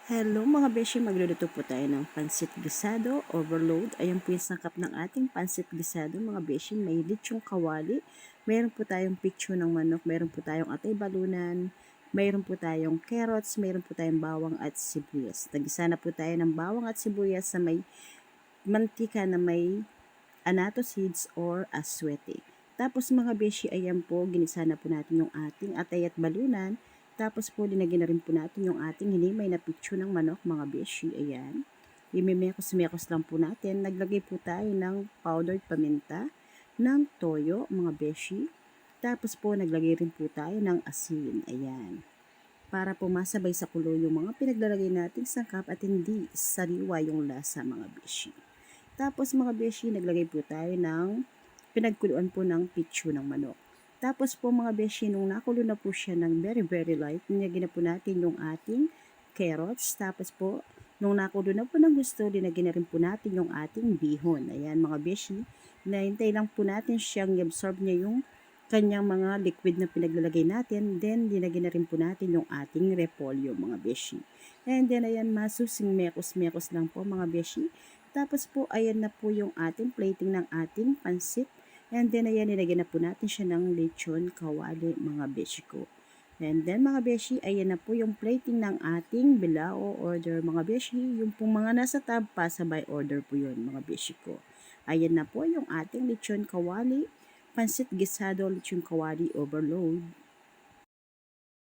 Hello mga beshi, magluluto po tayo ng pansit gisado, overload. Ayan po yung sangkap ng ating pansit gisado mga beshi. May lechong kawali, meron po tayong picture ng manok, meron po tayong atay balunan, meron po tayong carrots, meron po tayong bawang at sibuyas. Nagisa na po tayo ng bawang at sibuyas sa may mantika na may annatto seeds or aswete. Tapos mga beshi, ayan po, ginisa na po natin yung ating atay at balunan. Tapos po, linagyan na rin po natin yung ating hinimay na picture ng manok, mga beshi. Ayan. Imimekos-mekos lang po natin. Naglagay po tayo ng powdered paminta, ng toyo, mga beshi. Tapos po, naglagay rin po tayo ng asin. Ayan. Para po masabay sa kulo yung mga pinaglalagay nating sangkap at hindi sariwa yung lasa, mga beshi. Tapos mga beshi, naglagay po tayo ng pinagkuluan po ng pitso ng manok. Tapos po mga beshi, nung nakulo na po siya ng very light, nilagyan na po natin yung ating carrots. Tapos po, nung nakulo na po ng gusto, linagyan na rin po natin yung ating bihon. Ayan mga beshi, nahintay lang po natin siyang i-absorb niya yung kanyang mga liquid na pinaglalagay natin. Then, linagyan na rin po natin yung ating repolyo mga beshi. And then, ayan, masusing mekos-mekos lang po mga beshi. Tapos po, ayan na po yung ating plating ng ating pansit. And then, ayan, nilagyan na po natin siya ng lechon kawali, mga beshi ko. And then, mga beshi, ayan na po yung plating ng ating bilao order, mga beshi. Yung pong mga nasa tab, pasabay order po yun, mga beshi ko. Ayan na po yung ating lechon kawali, pansit gisado, lechon kawali overload.